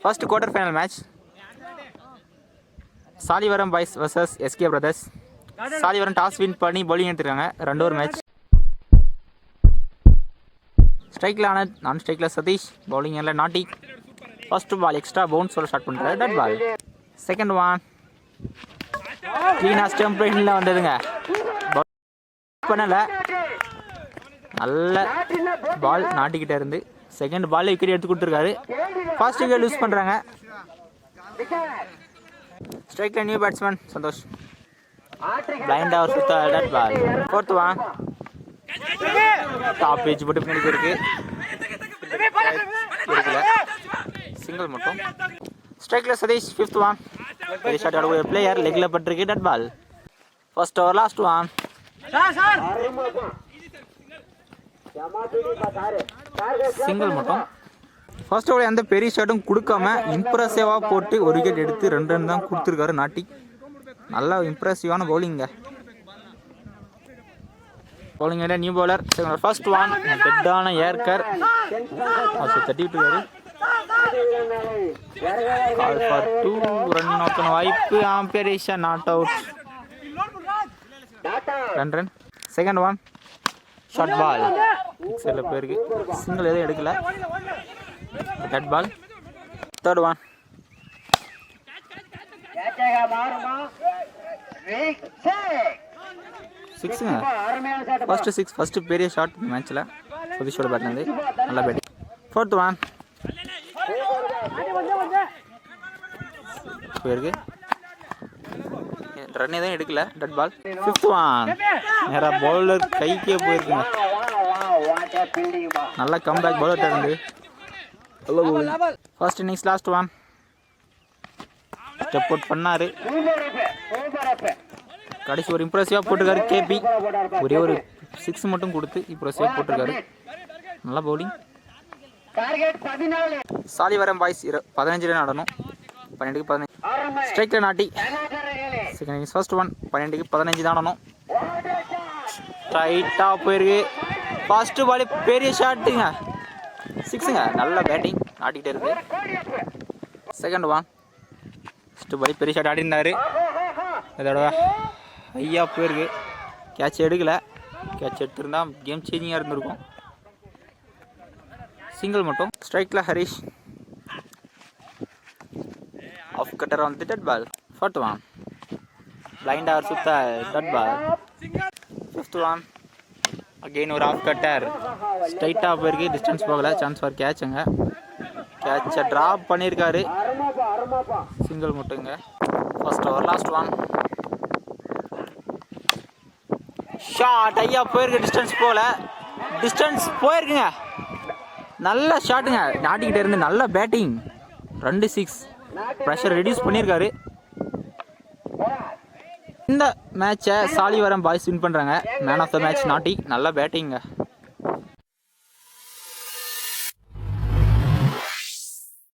First quarter final match Salivaram boys vs SK brothers. Salivaram toss win பண்ணி bowling எடுத்துருக்காங்க. 2 over match. ஸ்ட்ரைக்கில் ஆனந்த், நான் ஸ்ட்ரைக்கில் சதீஷ், பவுலிங்கில் நாட்டி. ஃபர்ஸ்ட் பால் எக்ஸ்ட்ரா பவுன்ஸோட ஸ்டார்ட் பண்ணுறாரு. டட் பால். செகண்ட் ஒன் க்ளீனாக ஸ்டம்ப் லைனில் வந்ததுங்க. பண்ணலை, நல்ல பால் நாட்டிக்கிட்டே இருந்து செகண்ட் பால் விக்கெட் எடுத்து கொடுத்துருக்காரு. ஃபர்ஸ்ட் விக்கெட் லூஸ் பண்ணுறாங்க. ஸ்ட்ரைக்கில் நியூ பேட்ஸ்மேன் சந்தோஷ், பிளைண்ட் அவர் சுத்த dot ball. Fourth one top பேஜ் போட்டு பின்னாடி போயிருக்கு, சிங்கிள் மட்டும். ஸ்ட்ரைக்கில் சதீஷ். ஃபிஃப்த் ஒன் பெரிய ஷாட் ஆடக்கூடிய பிளேயர், லெக்கில் பட்டிருக்கு. Dot ball. First over last one. Single மட்டும். ஃபர்ஸ்ட் ஓவர் எந்த பெரிய ஷாட்டும் கொடுக்காம இம்ப்ரெசிவாக போட்டு ஒரு விக்கெட் எடுத்து 2 ரன் தான் கொடுத்துருக்காரு நாட்டி. நல்லா இம்ப்ரெசிவான பவுலிங்க. Bowling new bowler. First one டெட்டான ஏர்கர் தட்டி விட்டுருக்காரு. கால் ஃபார் 2 ரன் நோக்கின வாய்ப்பு. ஆம்பேரிஷா not out. 2 run. Second one short ball சில பேருக்கு சிங்கிள் எதுவும் எடுக்கல. Dot ball. தேர்ட் ஒன் சிக்ஸுங்க. ஃபர்ஸ்ட் சிக்ஸ், ஃபர்ஸ்ட் பெரிய ஷாட் மேட்ச்சில் சதீஷோட பேட்லேருந்து நல்லா பேட்டிங். ஃபோர்த் ஒன் போயிருக்கு, ரன் எதுவும் எடுக்கல. Dot ball. ஃபிஃப்த் ஒன் நேராக பவுலர் கைக்கே போயிருக்குங்க. நல்லா கம்பேக் பவுலர் இருந்து. First innings last one step out பண்ணாரு. கடைசி ஒரு இம்ப்ரெசிவாக போட்டிருக்காரு கேபி. ஒரே ஒரு 6 மட்டும் கொடுத்து இம்ப்ரெசிவாக போட்டிருக்காரு. நல்லா பவுலிங். சாலிவரம் பாய்ஸ் 15 ரன் ஆடணும். 12க்கு 15. ஸ்ட்ரைக்கில் நாட்டி. செகண்ட் இன்னிங்ஸ் ஃபர்ஸ்ட் ஒன் 12க்கு 15 தான் ஆடணும். டைட்டாக போயிருக்கு. ஃபர்ஸ்ட் பால் பெரிய ஷாட்டுங்க, 6ங்க. நல்ல பேட்டிங் ஆடிக்கிட்டே இருக்கு. செகண்ட் ஒன் ஃபர்ஸ்ட் பால் பெரிய ஷாட் ஆடிருந்தாரு. இதோட ஐயா போயிருக்கு. கேட்ச் எடுக்கல. கேட்ச் எடுத்திருந்தா கேம் சேஞ்சிங்காக இருந்திருக்கும். சிங்கிள் மட்டும். ஸ்ட்ரைக்கில் ஹரிஷ். ஆஃப் கட்டர் வந்து டட் பால். ஃபோர்த் ஒன் பிளைண்ட் அவர் சுத்த dot ball. Fifth one again ஒரு ஆஃப் கட்டர் ஸ்ட்ரைட்டாக போயிருக்கு. டிஸ்டன்ஸ் போகல. சான்ஸ் ஃபார் கேட்சுங்க. கேட்சை ட்ராப் பண்ணியிருக்காரு. சிங்கிள் மட்டுங்க. First over last one shot ஐயா போயிருக்கு. டிஸ்டன்ஸ் போகல. டிஸ்டன்ஸ் போயிருக்குங்க. நல்ல ஷாட்டுங்க. நாட்டிக்கிட்டே இருந்து நல்ல பேட்டிங். 2 6 ப்ரெஷர் ரெடியூஸ் பண்ணியிருக்காரு. இந்த மேட்சை சாலிவரம் பாய்ஸ் வின் பண்ணுறாங்க. மேன் ஆஃப் த மேட்ச் நாட்டி. நல்ல பேட்டிங்க.